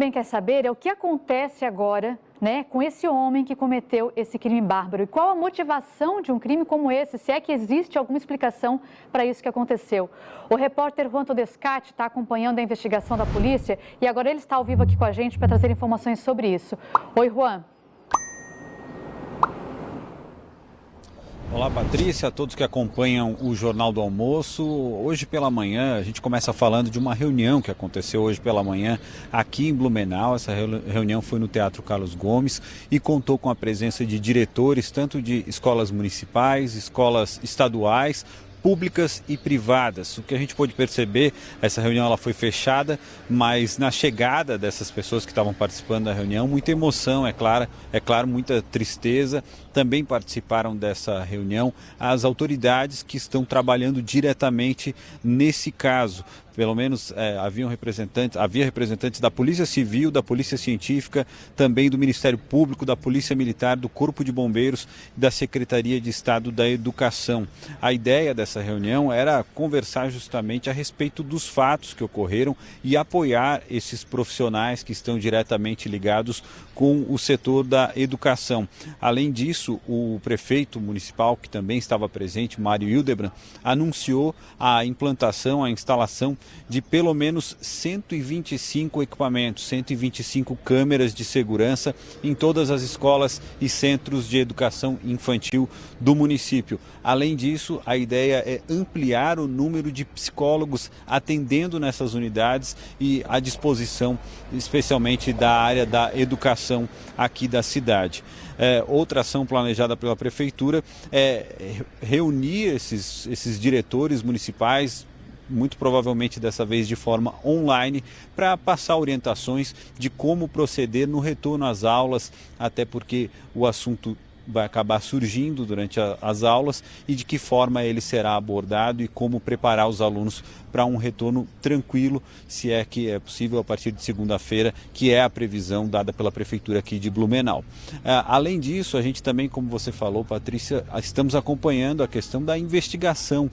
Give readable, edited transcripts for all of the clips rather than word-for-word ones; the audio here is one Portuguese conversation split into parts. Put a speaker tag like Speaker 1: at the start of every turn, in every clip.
Speaker 1: também quer saber é o que acontece agora, né, com esse homem que cometeu esse crime bárbaro. E qual a motivação de um crime como esse, se é que existe alguma explicação para isso que aconteceu. O repórter Juan Todescati está acompanhando a investigação da polícia e agora ele está ao vivo aqui com a gente para trazer informações sobre isso. Oi, Juan.
Speaker 2: Olá, Patrícia, a todos que acompanham o Jornal do Almoço. Hoje pela manhã, a gente começa falando de uma reunião que aconteceu hoje pela manhã aqui em Blumenau. Essa reunião foi no Teatro Carlos Gomes e contou com a presença de diretores, tanto de escolas municipais, escolas estaduais, públicas e privadas. O que a gente pôde perceber, essa reunião ela foi fechada, mas na chegada dessas pessoas que estavam participando da reunião, muita emoção, é claro, muita tristeza. Também participaram dessa reunião as autoridades que estão trabalhando diretamente nesse caso. Pelo menos havia representantes da Polícia Civil, da Polícia Científica, também do Ministério Público, da Polícia Militar, do Corpo de Bombeiros e da Secretaria de Estado da Educação. A ideia dessa reunião era conversar justamente a respeito dos fatos que ocorreram e apoiar esses profissionais que estão diretamente ligados com o setor da educação. Além disso, o prefeito municipal, que também estava presente, Mário Hildebrand, anunciou a implantação, a instalação de pelo menos 125 equipamentos, 125 câmeras de segurança em todas as escolas e centros de educação infantil do município. Além disso, a ideia é ampliar o número de psicólogos atendendo nessas unidades e à disposição, especialmente da área da educação aqui da cidade. Outra ação planejada pela Prefeitura é reunir esses diretores municipais, muito provavelmente dessa vez de forma online, para passar orientações de como proceder no retorno às aulas, até porque o assunto vai acabar surgindo durante as aulas e de que forma ele será abordado e como preparar os alunos para um retorno tranquilo, se é que é possível, a partir de segunda-feira, que é a previsão dada pela Prefeitura aqui de Blumenau. Além disso, a gente também, como você falou, Patrícia, estamos acompanhando a questão da investigação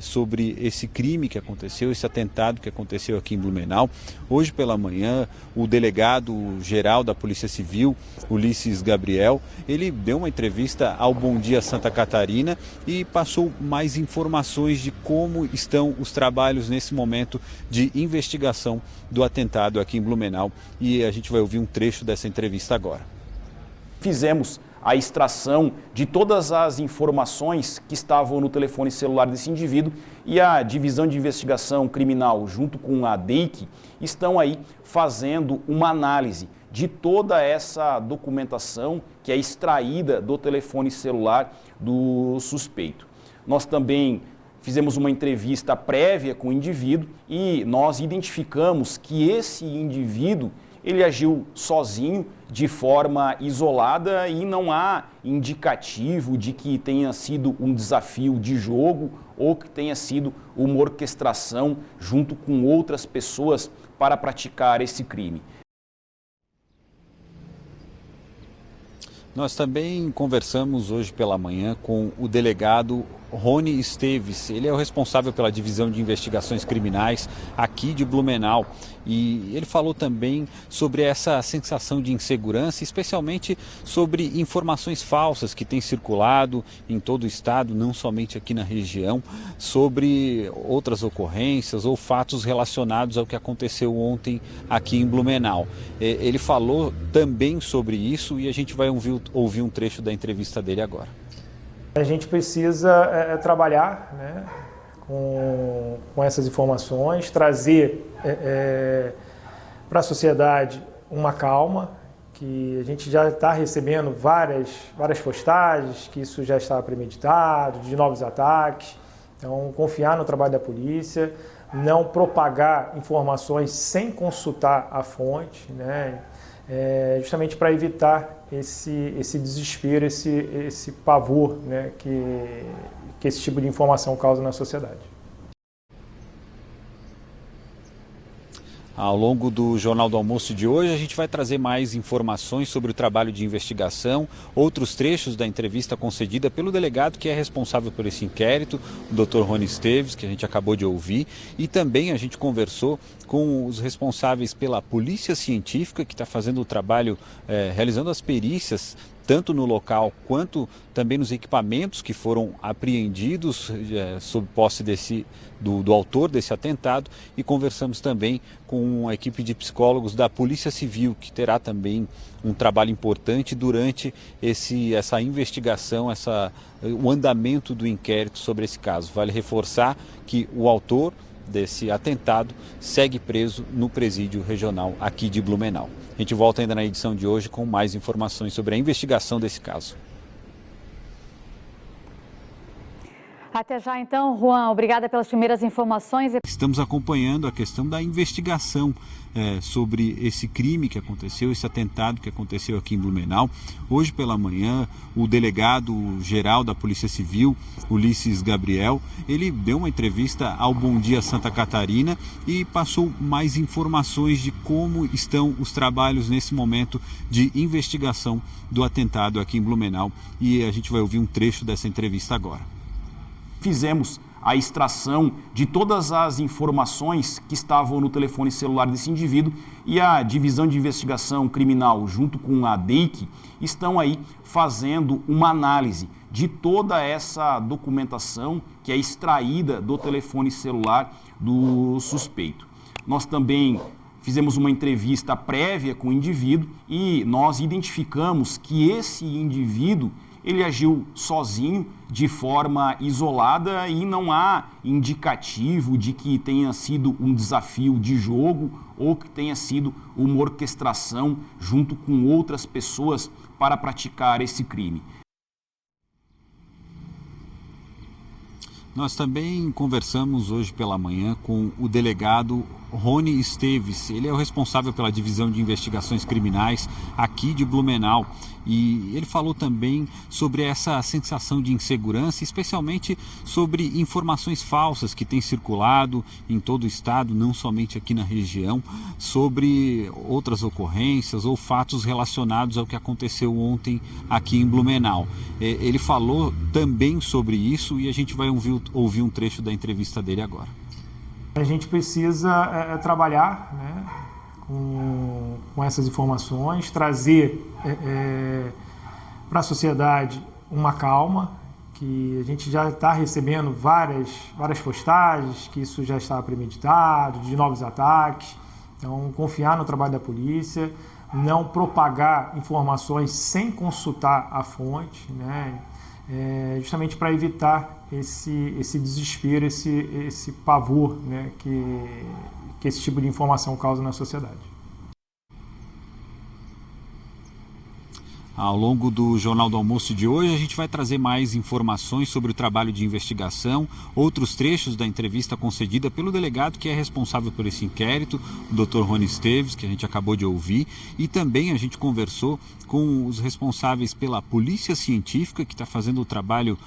Speaker 2: sobre esse crime que aconteceu, esse atentado que aconteceu aqui em Blumenau. Hoje pela manhã, o delegado-geral da Polícia Civil, Ulisses Gabriel, ele deu uma entrevista ao Bom Dia Santa Catarina e passou mais informações de como estão os trabalhos nesse momento de investigação do atentado aqui em Blumenau. E a gente vai ouvir um trecho dessa entrevista agora.
Speaker 3: Fizemos a extração de todas as informações que estavam no telefone celular desse indivíduo e a Divisão de Investigação Criminal, junto com a DEIC, estão aí fazendo uma análise de toda essa documentação que é extraída do telefone celular do suspeito. Nós também fizemos uma entrevista prévia com o indivíduo e nós identificamos que esse indivíduo ele agiu sozinho, de forma isolada, e não há indicativo de que tenha sido um desafio de jogo ou que tenha sido uma orquestração junto com outras pessoas para praticar esse crime.
Speaker 2: Nós também conversamos hoje pela manhã com o delegado Rony Esteves. Ele é o responsável pela Divisão de Investigações Criminais aqui de Blumenau. E ele falou também sobre essa sensação de insegurança, especialmente sobre informações falsas que têm circulado em todo o estado, não somente aqui na região, sobre outras ocorrências ou fatos relacionados ao que aconteceu ontem aqui em Blumenau. Ele falou também sobre isso e a gente vai ouvir um trecho da entrevista dele agora.
Speaker 4: A gente precisa trabalhar, né, com essas informações, trazer para a sociedade uma calma, que a gente já está recebendo várias postagens, que isso já está premeditado, de novos ataques. Então, confiar no trabalho da polícia, não propagar informações sem consultar a fonte, né, justamente para evitar esse desespero, esse pavor, né, que esse tipo de informação causa na sociedade.
Speaker 2: Ao longo do Jornal do Almoço de hoje, a gente vai trazer mais informações sobre o trabalho de investigação, outros trechos da entrevista concedida pelo delegado que é responsável por esse inquérito, o Dr. Rony Esteves, que a gente acabou de ouvir, e também a gente conversou com os responsáveis pela Polícia Científica, que está fazendo o trabalho, realizando as perícias, tanto no local quanto também nos equipamentos que foram apreendidos sob posse do autor desse atentado, e conversamos também com a equipe de psicólogos da Polícia Civil, que terá também um trabalho importante durante essa investigação, o andamento do inquérito sobre esse caso. Vale reforçar que o autor desse atentado segue preso no presídio regional aqui de Blumenau. A gente volta ainda na edição de hoje com mais informações sobre a investigação desse caso.
Speaker 1: Até já então, Juan. Obrigada pelas primeiras informações.
Speaker 2: Estamos acompanhando a questão da investigação sobre esse crime que aconteceu, esse atentado que aconteceu aqui em Blumenau. Hoje pela manhã, o delegado-geral da Polícia Civil, Ulisses Gabriel, ele deu uma entrevista ao Bom Dia Santa Catarina e passou mais informações de como estão os trabalhos nesse momento de investigação do atentado aqui em Blumenau. E a gente vai ouvir um trecho dessa entrevista agora.
Speaker 3: Fizemos a extração de todas as informações que estavam no telefone celular desse indivíduo e a Divisão de Investigação Criminal, junto com a DEIC, estão aí fazendo uma análise de toda essa documentação que é extraída do telefone celular do suspeito. Nós também fizemos uma entrevista prévia com o indivíduo e nós identificamos que esse indivíduo ele agiu sozinho, de forma isolada, e não há indicativo de que tenha sido um desafio de jogo ou que tenha sido uma orquestração junto com outras pessoas para praticar esse crime.
Speaker 2: Nós também conversamos hoje pela manhã com o delegado Rony Esteves. Ele é o responsável pela Divisão de Investigações Criminais aqui de Blumenau. E ele falou também sobre essa sensação de insegurança, especialmente sobre informações falsas que têm circulado em todo o estado, não somente aqui na região, sobre outras ocorrências ou fatos relacionados ao que aconteceu ontem aqui em Blumenau. Ele falou também sobre isso e a gente vai ouvir um trecho da entrevista dele agora.
Speaker 4: A gente precisa trabalhar, né, com essas informações, trazer para a sociedade uma calma, que a gente já está recebendo várias postagens, que isso já está premeditado, de novos ataques. Então, confiar no trabalho da polícia, não propagar informações sem consultar a fonte, né, justamente para evitar esse desespero, esse pavor, né, que esse tipo de informação causa na sociedade.
Speaker 2: Ao longo do Jornal do Almoço de hoje, a gente vai trazer mais informações sobre o trabalho de investigação, outros trechos da entrevista concedida pelo delegado que é responsável por esse inquérito, o Dr. Rony Esteves, que a gente acabou de ouvir, e também a gente conversou com os responsáveis pela Polícia Científica, que está fazendo o trabalho,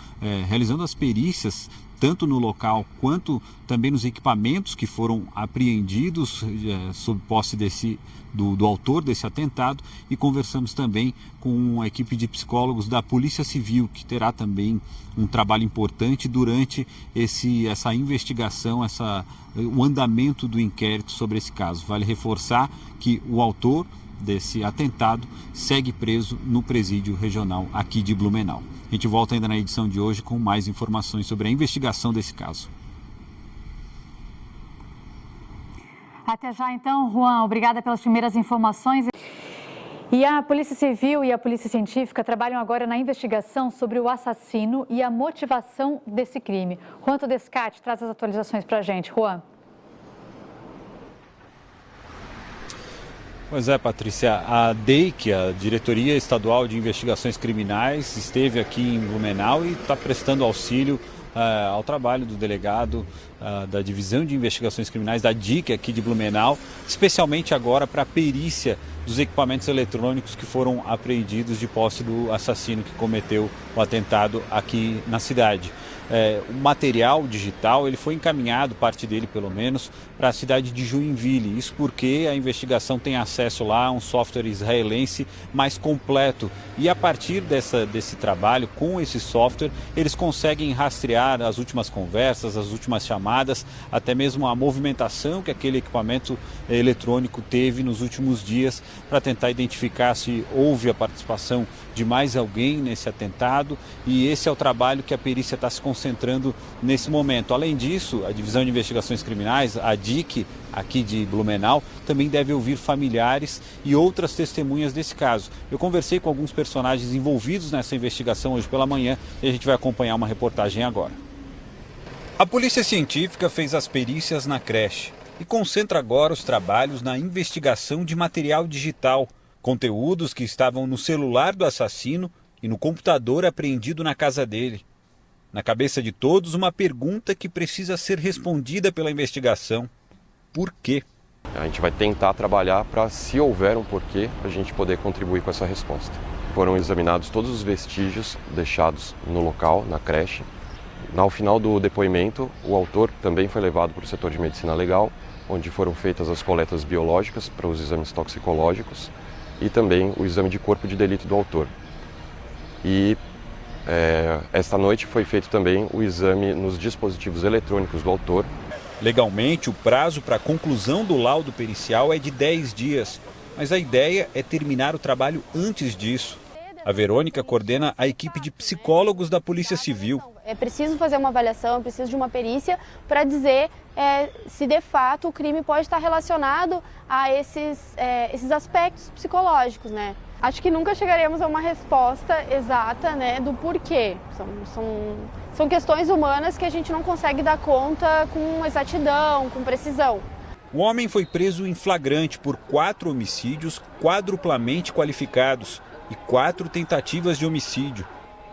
Speaker 2: realizando as perícias, tanto no local quanto também nos equipamentos que foram apreendidos sob posse do autor desse atentado, e conversamos também com a equipe de psicólogos da Polícia Civil, que terá também um trabalho importante durante essa investigação, o andamento do inquérito sobre esse caso. Vale reforçar que o autor desse atentado segue preso no presídio regional aqui de Blumenau. A gente volta ainda na edição de hoje com mais informações sobre a investigação desse caso.
Speaker 1: Até já então, Juan. Obrigada pelas primeiras informações. E a Polícia Civil e a Polícia Científica trabalham agora na investigação sobre o assassino e a motivação desse crime. Juan Todescati traz as atualizações para a gente. Juan.
Speaker 2: Pois é, Patrícia, a DEIC, a Diretoria Estadual de Investigações Criminais, esteve aqui em Blumenau e está prestando auxílio ao trabalho do delegado da Divisão de Investigações Criminais, da DIC aqui de Blumenau, especialmente agora para a perícia dos equipamentos eletrônicos que foram apreendidos de posse do assassino que cometeu o atentado aqui na cidade. O material digital ele foi encaminhado, parte dele pelo menos, para a cidade de Joinville. Isso porque a investigação tem acesso lá a um software israelense mais completo. E a partir desse trabalho, com esse software, eles conseguem rastrear as últimas conversas, as últimas chamadas, até mesmo a movimentação que aquele equipamento eletrônico teve nos últimos dias, para tentar identificar se houve a participação de mais alguém nesse atentado. E esse é o trabalho que a perícia está se concentrando nesse momento. Além disso, a Divisão de Investigações Criminais, a DIC, aqui de Blumenau, também deve ouvir familiares e outras testemunhas desse caso. Eu conversei com alguns personagens envolvidos nessa investigação hoje pela manhã e a gente vai acompanhar uma reportagem agora. A Polícia Científica fez as perícias na creche e concentra agora os trabalhos na investigação de material digital, conteúdos que estavam no celular do assassino e no computador apreendido na casa dele. Na cabeça de todos, uma pergunta que precisa ser respondida pela investigação: por quê?
Speaker 5: A gente vai tentar trabalhar para, se houver um porquê, a gente poder contribuir com essa resposta. Foram examinados todos os vestígios deixados no local, na creche. Ao final do depoimento, o autor também foi levado para o setor de medicina legal, onde foram feitas as coletas biológicas para os exames toxicológicos e também o exame de corpo de delito do autor. E esta noite foi feito também o exame nos dispositivos eletrônicos do autor.
Speaker 2: Legalmente, o prazo para a conclusão do laudo pericial é de 10 dias, mas a ideia é terminar o trabalho antes disso. A Verônica coordena a equipe de psicólogos da Polícia Civil.
Speaker 6: É preciso fazer uma avaliação, é preciso de uma perícia para dizer se de fato o crime pode estar relacionado a esses aspectos psicológicos, né? Acho que nunca chegaremos a uma resposta exata, né, do porquê. São questões humanas que a gente não consegue dar conta com exatidão, com precisão.
Speaker 2: O homem foi preso em flagrante por 4 homicídios quadruplamente qualificados e 4 tentativas de homicídio.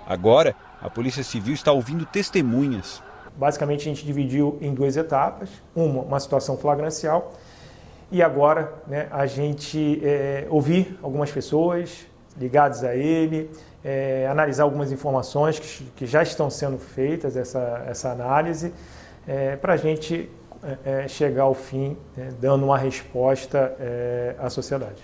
Speaker 2: Agora, a Polícia Civil está ouvindo testemunhas.
Speaker 4: Basicamente, a gente dividiu em 2 etapas. Uma situação flagrancial. E agora, né, a gente ouvir algumas pessoas ligadas a ele, analisar algumas informações que já estão sendo feitas, essa análise, para a gente chegar ao fim, dando uma resposta à sociedade.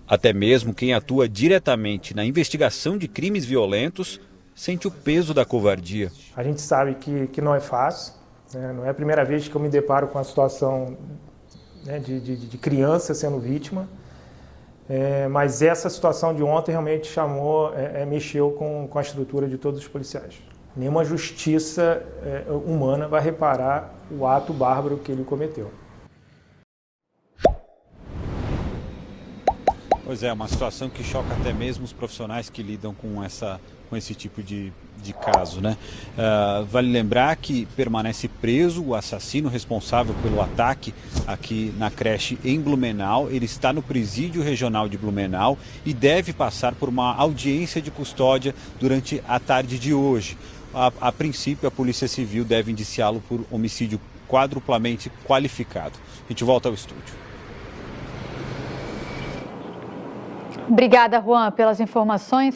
Speaker 2: Até mesmo quem atua diretamente na investigação de crimes violentos sente o peso da covardia.
Speaker 4: A gente sabe que não é fácil, né? Não é a primeira vez que eu me deparo com a situação, né, de criança sendo vítima, mas essa situação de ontem realmente mexeu com a estrutura de todos os policiais. Nenhuma justiça humana vai reparar o ato bárbaro que ele cometeu.
Speaker 2: Pois é, uma situação que choca até mesmo os profissionais que lidam com esse tipo de caso, né? Vale lembrar que permanece preso o assassino responsável pelo ataque aqui na creche em Blumenau. Ele está no presídio regional de Blumenau e deve passar por uma audiência de custódia durante a tarde de hoje. A princípio, a Polícia Civil deve indiciá-lo por homicídio quadruplamente qualificado. A gente volta ao estúdio.
Speaker 1: Obrigada, Juan, pelas informações.